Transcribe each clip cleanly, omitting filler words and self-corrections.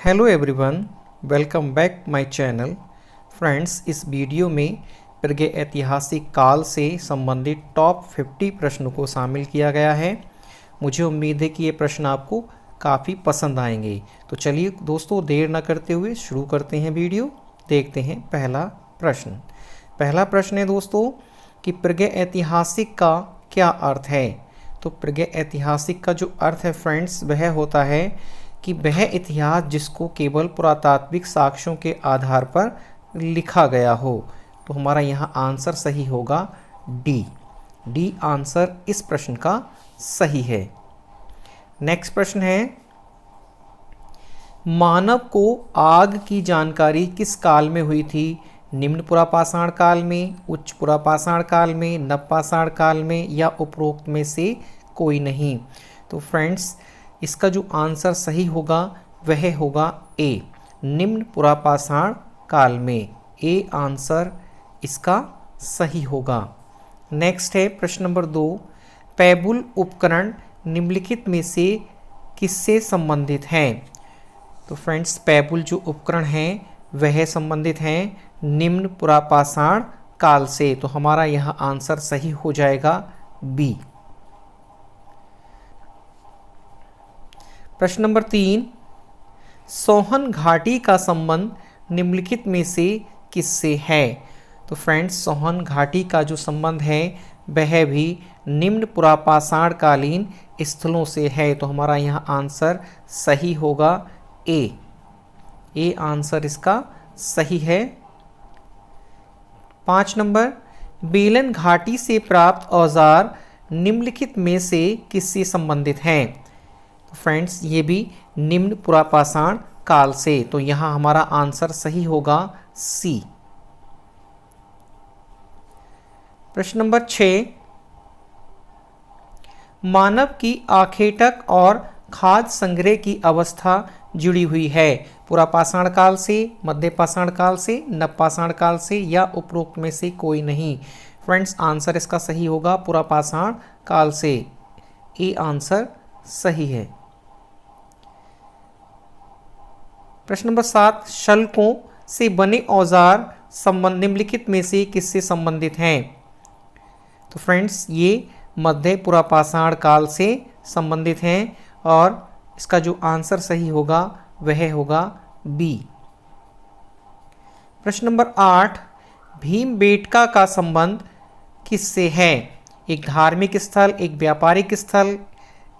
Hello everyone, welcome back my channel. Friends, इस video में प्रागैतिहासिक काल से संबंधित टॉप 50 प्रश्नों को शामिल किया गया है। मुझे उम्मीद है कि ये प्रश्न आपको काफ़ी पसंद आएंगे। तो चलिए दोस्तों, देर न करते हुए शुरू करते हैं वीडियो। देखते हैं पहला प्रश्न है दोस्तों कि प्रागैतिहासिक का क्या अर्थ है। तो प्रागैतिहासिक का जो अर्थ है फ्रेंड्स, वह होता है कि वह इतिहास जिसको केवल पुरातात्विक साक्ष्यों के आधार पर लिखा गया हो। तो हमारा यहाँ आंसर सही होगा डी आंसर इस प्रश्न का सही है। नेक्स्ट प्रश्न है, मानव को आग की जानकारी किस काल में हुई थी? निम्न पुरापाषाण काल में, उच्च पुरापाषाण काल में, नवपाषाण काल में या उपरोक्त में से कोई नहीं। तो फ्रेंड्स, इसका जो आंसर सही होगा वह होगा ए, निम्न पुरापाषाण काल में। ए आंसर इसका सही होगा। नेक्स्ट है प्रश्न नंबर 2, पैबुल उपकरण निम्नलिखित में से किससे संबंधित हैं? तो फ्रेंड्स, पैबुल जो उपकरण हैं वह संबंधित हैं निम्न पुरापाषाण काल से। तो हमारा यहाँ आंसर सही हो जाएगा बी। प्रश्न नंबर 3, सोहन घाटी का संबंध निम्नलिखित में से किससे है? तो फ्रेंड्स, सोहन घाटी का जो संबंध है वह भी निम्न पुरापाषाण कालीन स्थलों से है। तो हमारा यहाँ आंसर सही होगा ए आंसर इसका सही है। 5 नंबर, बेलन घाटी से प्राप्त औजार निम्नलिखित में से किससे संबंधित हैं? फ्रेंड्स, ये भी निम्न पुरापाषाण काल से। तो यहाँ हमारा आंसर सही होगा सी। प्रश्न नंबर 6, मानव की आखेटक और खाद्य संग्रह की अवस्था जुड़ी हुई है पुरापाषाण काल से, मध्यपाषाण काल से, नवपाषाण काल से या उपरोक्त में से कोई नहीं। फ्रेंड्स, आंसर इसका सही होगा पुरापाषाण काल से। ए आंसर सही है। प्रश्न नंबर 7, शल्कों से बने औजार निम्नलिखित में से किससे संबंधित हैं? तो फ्रेंड्स, ये मध्य पुरापाषाण काल से संबंधित हैं और इसका जो आंसर सही होगा वह होगा बी। प्रश्न नंबर 8, भीमबेटका का संबंध किससे है? एक धार्मिक स्थल, एक व्यापारिक स्थल,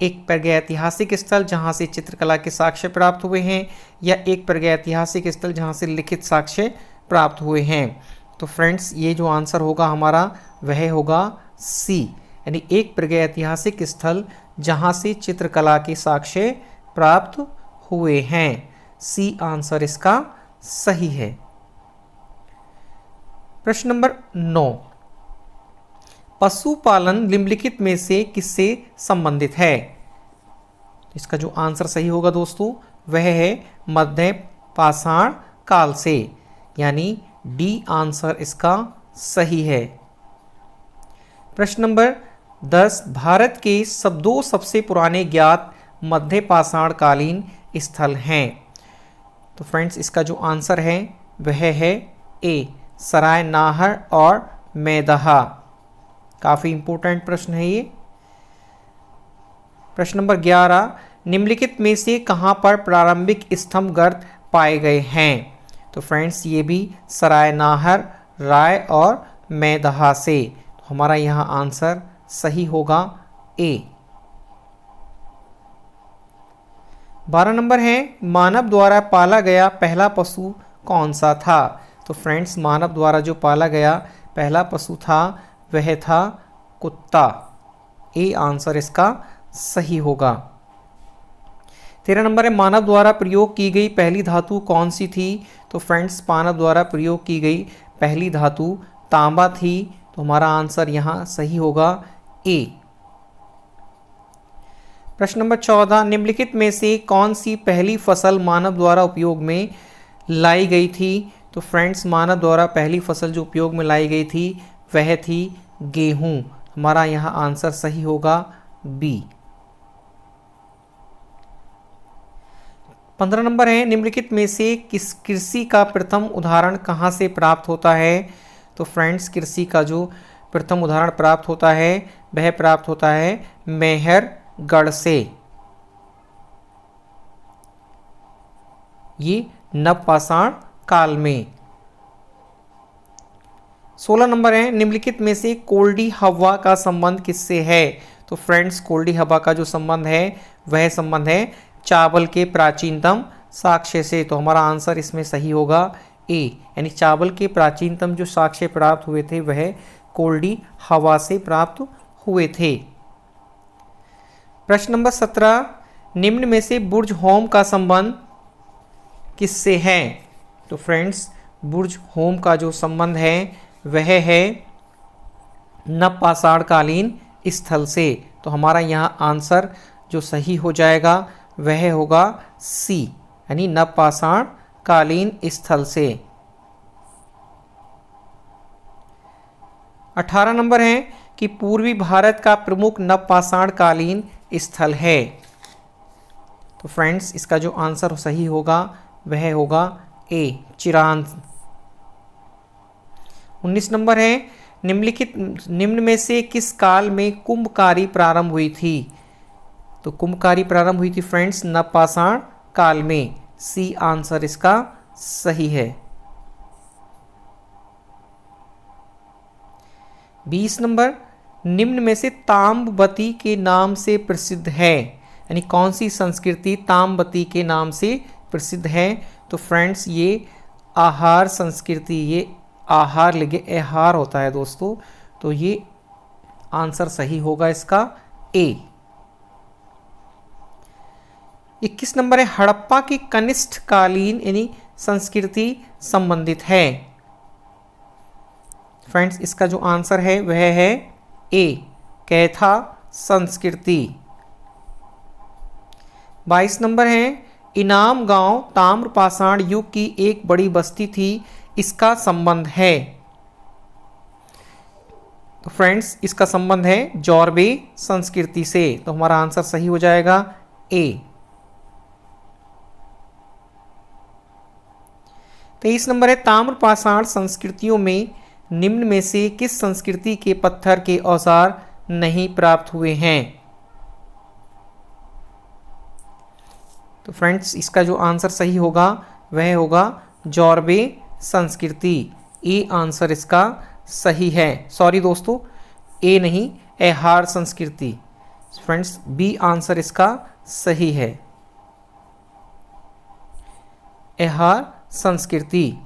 एक प्रागैतिहासिक स्थल जहां से चित्रकला के साक्ष्य प्राप्त हुए हैं या एक प्रागैतिहासिक स्थल जहां से लिखित साक्ष्य प्राप्त हुए हैं। तो फ्रेंड्स, ये जो आंसर होगा हमारा वह होगा सी, यानी एक प्रागैतिहासिक स्थल जहां से चित्रकला के साक्ष्य प्राप्त हुए हैं। सी आंसर इसका सही है। प्रश्न नंबर 9, पशुपालन निम्नलिखित में से किससे संबंधित है? इसका जो आंसर सही होगा दोस्तों वह है मध्य पाषाण काल से, यानी डी आंसर इसका सही है। प्रश्न नंबर 10, भारत के दो सबसे पुराने ज्ञात मध्य पाषाण कालीन स्थल हैं। तो फ्रेंड्स, इसका जो आंसर है वह है ए, सराय नाहर और मैदहा। काफ़ी इंपॉर्टेंट प्रश्न है ये। प्रश्न नंबर 11, निम्नलिखित में से कहां पर प्रारंभिक स्तंभ गर्त पाए गए हैं? तो फ्रेंड्स, ये भी सराय नाहर, राय और मैदहा से। तो हमारा यहाँ आंसर सही होगा ए। 12 नंबर है, मानव द्वारा पाला गया पहला पशु कौन सा था? तो फ्रेंड्स, मानव द्वारा जो पाला गया पहला पशु था वह था कुत्ता। ए आंसर इसका सही होगा। 13 नंबर है, मानव द्वारा प्रयोग की गई पहली धातु कौन सी थी? तो फ्रेंड्स, मानव द्वारा प्रयोग की गई पहली धातु तांबा थी। तो हमारा आंसर यहाँ सही होगा ए। प्रश्न नंबर 14, निम्नलिखित में से कौन सी पहली फसल मानव द्वारा उपयोग में लाई गई थी? तो फ्रेंड्स, मानव द्वारा पहली फसल जो उपयोग में लाई गई थी वह थी गेहूं। हमारा यहाँ आंसर सही होगा बी। 15 नंबर है, निम्नलिखित में से किस कृषि का प्रथम उदाहरण कहाँ से प्राप्त होता है? तो फ्रेंड्स, कृषि का जो प्रथम उदाहरण प्राप्त होता है वह प्राप्त होता है मेहरगढ़ से। ये नवपाषाण काल में। 16 नंबर है, निम्नलिखित में से कोल्डी हवा का संबंध किससे है? तो फ्रेंड्स, कोल्डी हवा का जो संबंध है वह संबंध है चावल के प्राचीनतम साक्ष्य से। तो हमारा आंसर इसमें सही होगा ए, यानी चावल के प्राचीनतम जो साक्ष्य प्राप्त हुए थे वह कोल्डी हवा से प्राप्त हुए थे। प्रश्न नंबर 17, निम्न में से बुर्ज होम का संबंध किससे है? तो फ्रेंड्स, बुर्ज होम का जो संबंध है वह है नवपाषाण कालीन स्थल से। तो हमारा यहाँ आंसर जो सही हो जाएगा वह होगा सी, यानी नवपाषाण कालीन स्थल से। 18 नंबर है कि पूर्वी भारत का प्रमुख नवपाषाण कालीन स्थल है। तो फ्रेंड्स, इसका जो आंसर सही होगा वह होगा ए, चिरांद। 19 नंबर है, निम्न में से किस काल में कुंभकारी प्रारंभ हुई थी? तो कुंभकारी प्रारंभ हुई थी फ्रेंड्स नवपाषाण काल में। सी आंसर इसका सही है। 20 नंबर, निम्न में से ताम्रवती के नाम से प्रसिद्ध है, यानी कौन सी संस्कृति ताम्रवती के नाम से प्रसिद्ध है? तो फ्रेंड्स, ये आहार संस्कृति, ये आहार लिखे आहार होता है दोस्तों। तो ये आंसर सही होगा इसका ए। 21 नंबर है, हड़प्पा की कनिष्ठ कालीन यानी संस्कृति संबंधित है। फ्रेंड्स, इसका जो आंसर है वह है ए, कैथा संस्कृति। 22 नंबर है, इनाम गांव ताम्रपाषाण युग की एक बड़ी बस्ती थी, इसका संबंध है? तो फ्रेंड्स, इसका संबंध है जॉर्बे संस्कृति से। तो हमारा आंसर सही हो जाएगा ए। 23 नंबर है, ताम्रपाषाण संस्कृतियों में निम्न में से किस संस्कृति के पत्थर के औजार नहीं प्राप्त हुए हैं? तो फ्रेंड्स, इसका जो आंसर सही होगा वह होगा जॉर्बे संस्कृति। ए आंसर इसका सही है। सॉरी दोस्तों, ए नहीं, एहार संस्कृति। फ्रेंड्स, बी आंसर इसका सही है, एहार संस्कृति।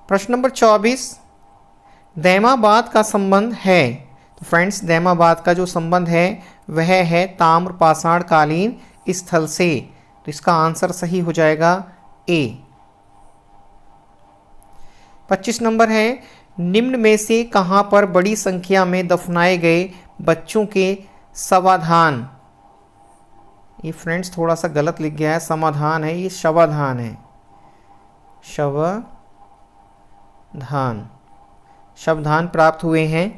प्रश्न नंबर 24, दैमाबाद का संबंध है। तो फ्रेंड्स, दैमाबाद का जो संबंध है वह है ताम्रपाषाण कालीन स्थल से। तो इसका आंसर सही हो जाएगा ए। 25 नंबर है, निम्न में से कहां पर बड़ी संख्या में दफनाए गए बच्चों के समाधान? ये फ्रेंड्स थोड़ा सा गलत लिख गया है, समाधान है, ये शवाधान है, शवधान, शवधान प्राप्त हुए हैं।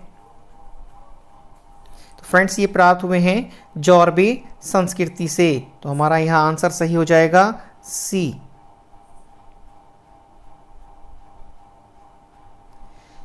तो फ्रेंड्स, ये प्राप्त हुए हैं जॉर्बे संस्कृति से। तो हमारा यहाँ आंसर सही हो जाएगा सी।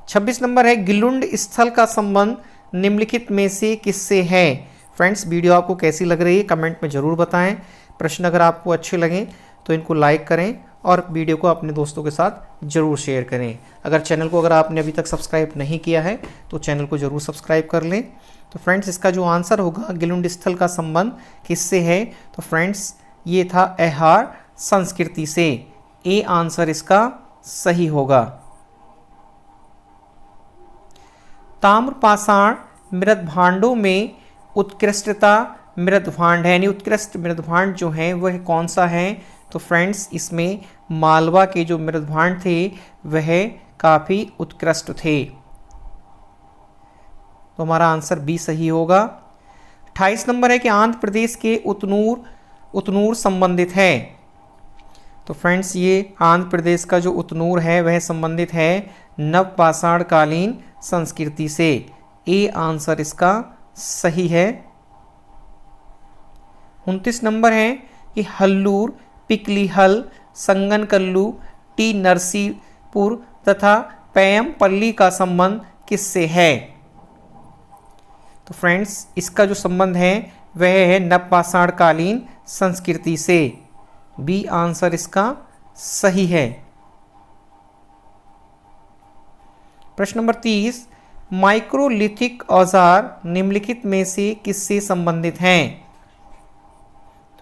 26 नंबर है, गिलुंड स्थल का संबंध निम्नलिखित में से किससे है? फ्रेंड्स, वीडियो आपको कैसी लग रही है कमेंट में ज़रूर बताएं। प्रश्न अगर आपको अच्छे लगें तो इनको लाइक करें और वीडियो को अपने दोस्तों के साथ ज़रूर शेयर करें। अगर चैनल को अगर आपने अभी तक सब्सक्राइब नहीं किया है तो चैनल को ज़रूर सब्सक्राइब कर लें। तो फ्रेंड्स, इसका जो आंसर होगा गिलुंड स्थल का संबंध किससे है? तो फ्रेंड्स, ये था एहार संस्कृति से। ए आंसर इसका सही होगा। ताम्रपाषाण मृदभांडों में उत्कृष्टता मृदभांड है, यानी उत्कृष्ट मृदभांड जो है वह कौन सा है? तो फ्रेंड्स, इसमें मालवा के जो मृदभांड थे वह काफ़ी उत्कृष्ट थे। तो हमारा आंसर बी सही होगा। 28 नंबर है कि आंध्र प्रदेश के उतनूर संबंधित है। तो फ्रेंड्स, ये आंध्र प्रदेश का जो उतनूर है वह संबंधित है नवपाषाण कालीन संस्कृति से। ए आंसर इसका सही है। 29 नंबर है कि हल्लूर, पिकलीहल, संगनकल्लू, टी नरसीपुर तथा पैयमपल्ली का संबंध किससे है? तो फ्रेंड्स इसका जो संबंध है वह है नवपाषाणकालीन संस्कृति से। बी आंसर इसका सही है। प्रश्न नंबर 30, माइक्रोलिथिक औजार निम्नलिखित में से किससे संबंधित हैं?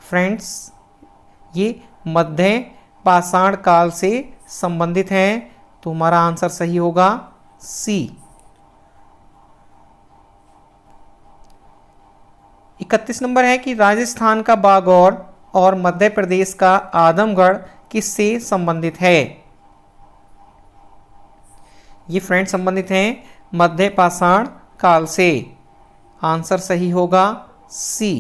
फ्रेंड्स ये मध्य पाषाण काल से संबंधित हैं, तो हमारा आंसर सही होगा सी। 31 नंबर है कि राजस्थान का बागौर और मध्य प्रदेश का आदमगढ़ किससे संबंधित है? ये फ्रेंड्स संबंधित हैं मध्य पाषाण काल से। आंसर सही होगा सी।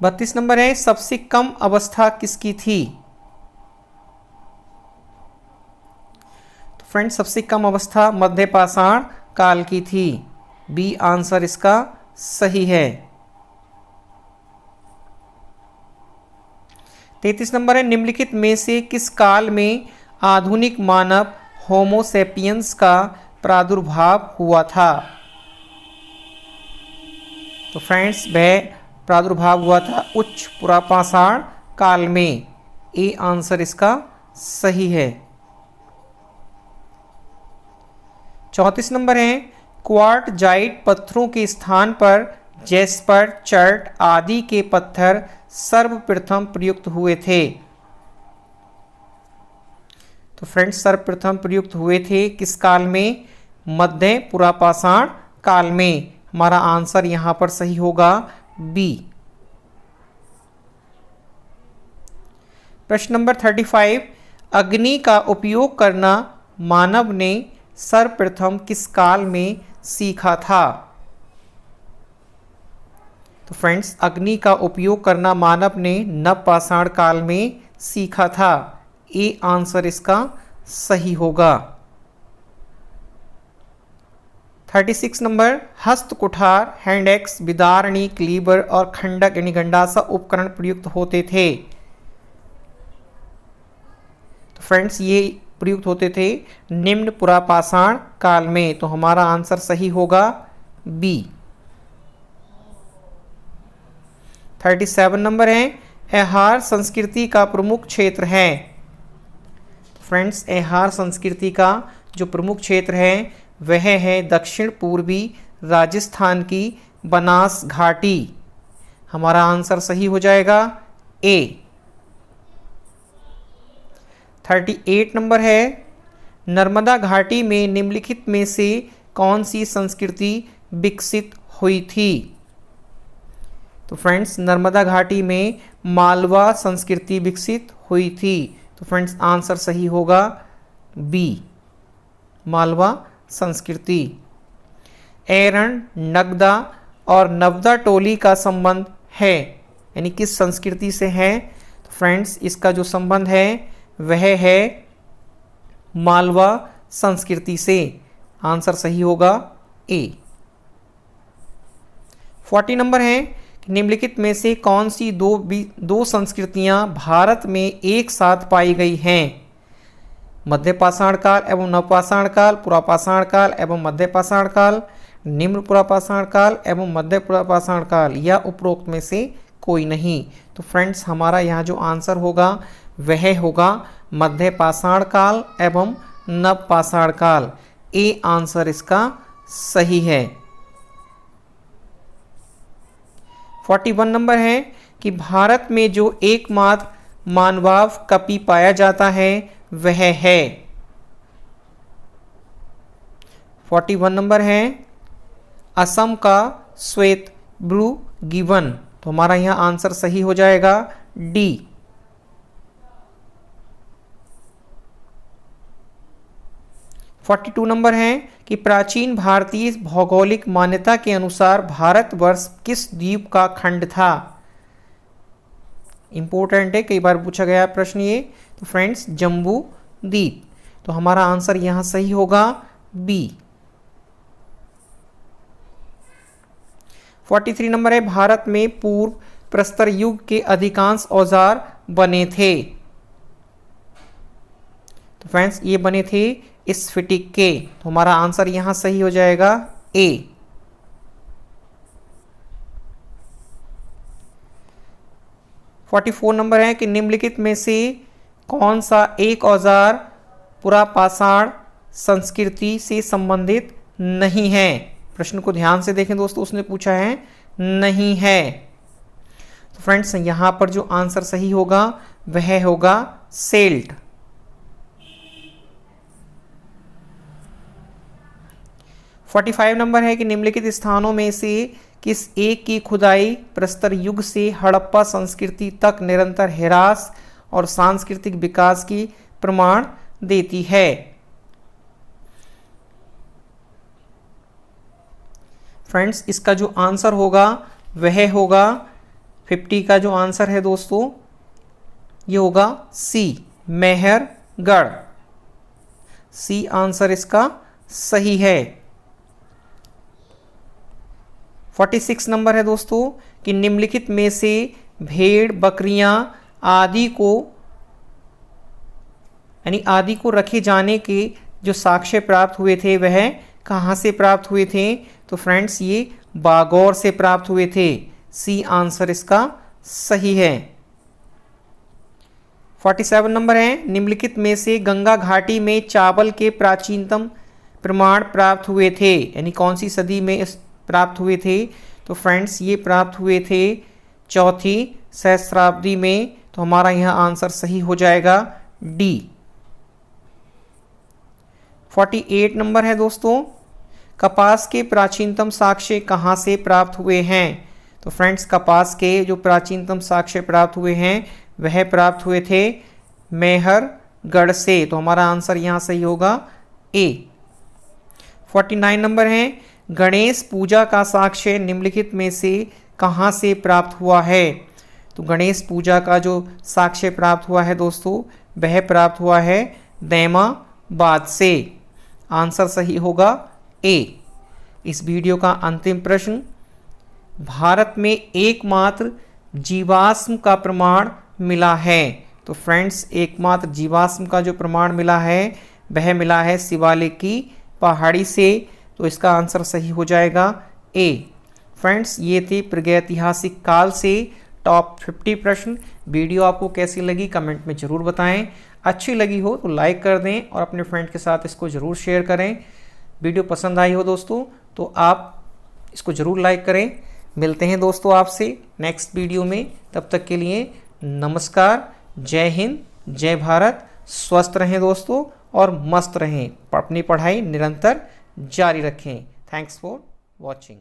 32 नंबर है सबसे कम अवस्था किसकी थी? तो फ्रेंड्स सबसे कम अवस्था मध्य पाषाण काल की थी। बी आंसर इसका सही है। 33 नंबर है निम्नलिखित में से किस काल में आधुनिक मानव होमोसेपियंस का प्रादुर्भाव हुआ था? तो फ्रेंड्स वह प्रादुर्भाव हुआ था उच्च पुरापाषाण काल में। ए आंसर इसका सही है। 34 नंबर है क्वार्टजाइट पत्थरों के स्थान पर जैस्पर, चर्ट आदि के पत्थर सर्वप्रथम प्रयुक्त हुए थे। तो फ्रेंड्स सर्वप्रथम प्रयुक्त हुए थे किस काल में? मध्य पुरापाषाण काल में। हमारा आंसर यहां पर सही होगा बी। प्रश्न नंबर 35, अग्नि का उपयोग करना मानव ने सर्वप्रथम किस काल में सीखा था? तो फ्रेंड्स अग्नि का उपयोग करना मानव ने नवपाषाण काल में सीखा था। ए आंसर इसका सही होगा। 36 नंबर हस्त कुठार, हैंड एक्स, बिदारणी, क्लीबर और खंडक यानी गंडासा उपकरण प्रयुक्त होते थे। तो फ्रेंड्स ये प्रयुक्त होते थे निम्न पुरापाषाण काल में। तो हमारा आंसर सही होगा बी। 37 नंबर है एहार संस्कृति का प्रमुख क्षेत्र है। फ्रेंड्स एहार संस्कृति का जो प्रमुख क्षेत्र है वह है दक्षिण पूर्वी राजस्थान की बनास घाटी। हमारा आंसर सही हो जाएगा ए। 38 नंबर है नर्मदा घाटी में निम्नलिखित में से कौन सी संस्कृति विकसित हुई थी? तो फ्रेंड्स नर्मदा घाटी में मालवा संस्कृति विकसित हुई थी। तो फ्रेंड्स आंसर सही होगा बी मालवा संस्कृति। एरन, नगदा और नवदा टोली का संबंध है यानी किस संस्कृति से है? तो फ्रेंड्स इसका जो संबंध है वह है मालवा संस्कृति से। आंसर सही होगा ए। 40 नंबर है निम्नलिखित में से कौन सी दो संस्कृतियां भारत में एक साथ पाई गई हैं? मध्य पाषाण काल एवं नवपाषाण काल, पुरापाषाण काल एवं मध्य पाषाण काल, निम्न पुरापाषाण काल एवं मध्य पुरापाषाण काल, या उपरोक्त में से कोई नहीं। तो फ्रेंड्स हमारा यहाँ जो आंसर होगा वह होगा मध्य पाषाण काल एवं नवपाषाण काल। ए आंसर इसका सही है। 41 नंबर है कि भारत में जो एकमात्र मानवाव कपि पाया जाता है वह है। 41 नंबर है असम का श्वेत ब्रू गिवन। तो हमारा यहाँ आंसर सही हो जाएगा डी। 42 नंबर है कि प्राचीन भारतीय भौगोलिक मान्यता के अनुसार भारतवर्ष किस द्वीप का खंड था? इंपॉर्टेंट है, कई बार पूछा गया प्रश्न ये। तो फ्रेंड्स जम्बू द्वीप। तो हमारा आंसर यहाँ सही होगा बी। 43 नंबर है, भारत में पूर्व प्रस्तर युग के अधिकांश औजार बने थे। तो फ्रेंड्स ये बने थे स्फटिक के। तो हमारा आंसर यहां सही हो जाएगा ए। 44 नंबर है कि निम्नलिखित में से कौन सा एक औजार पुरापाषाण संस्कृति से संबंधित नहीं है। प्रश्न को ध्यान से देखें दोस्तों, उसने पूछा है नहीं है। तो फ्रेंड्स यहां पर जो आंसर सही होगा वह होगा सेल्ट। फोर्टी 45 नंबर है कि निम्नलिखित स्थानों में से किस एक की खुदाई प्रस्तर युग से हड़प्पा संस्कृति तक निरंतर ह्रास और सांस्कृतिक विकास की प्रमाण देती है। फ्रेंड्स इसका जो आंसर होगा वह होगा 50 का जो आंसर है दोस्तों ये होगा सी, मेहरगढ़। सी आंसर इसका सही है। 46 नंबर है दोस्तों कि निम्नलिखित में से भेड़, बकरियां आदि को यानी आदि को रखे जाने के जो साक्ष्य प्राप्त हुए थे वह कहाँ से प्राप्त हुए थे। तो फ्रेंड्स ये बागौर से प्राप्त हुए थे। सी आंसर इसका सही है। 47 नंबर है, निम्नलिखित में से गंगा घाटी में चावल के प्राचीनतम प्रमाण प्राप्त हुए थे, यानी कौन सी सदी में प्राप्त हुए थे। तो फ्रेंड्स ये प्राप्त हुए थे चौथी सहस्राब्दी में। तो हमारा यह आंसर सही हो जाएगा डी। 48 नंबर है दोस्तों, कपास के प्राचीनतम साक्ष्य कहाँ से प्राप्त हुए हैं। तो फ्रेंड्स कपास के जो प्राचीनतम साक्ष्य प्राप्त हुए हैं वह प्राप्त हुए थे मेहरगढ़ से। तो हमारा आंसर यहाँ सही होगा ए। 49 नंबर है, गणेश पूजा का साक्ष्य निम्नलिखित में से कहाँ से प्राप्त हुआ है। तो गणेश पूजा का जो साक्ष्य प्राप्त हुआ है दोस्तों वह प्राप्त हुआ है दैमाबाद से। आंसर सही होगा ए। इस वीडियो का अंतिम प्रश्न, भारत में एकमात्र जीवाश्म का प्रमाण मिला है। तो फ्रेंड्स एकमात्र जीवाश्म का जो प्रमाण मिला है वह मिला है शिवालिक की पहाड़ी से। तो इसका आंसर सही हो जाएगा ए। फ्रेंड्स ये थी प्रागैतिहासिक काल से टॉप 50 प्रश्न। वीडियो आपको कैसी लगी कमेंट में ज़रूर बताएं। अच्छी लगी हो तो लाइक कर दें और अपने फ्रेंड के साथ इसको ज़रूर शेयर करें। वीडियो पसंद आई हो दोस्तों तो आप इसको ज़रूर लाइक करें। मिलते हैं दोस्तों आपसे नेक्स्ट वीडियो में। तब तक के लिए नमस्कार, जय हिंद, जय भारत। स्वस्थ रहें दोस्तों और मस्त रहें। अपनी पढ़ाई निरंतर जारी रखें। Thanks for watching.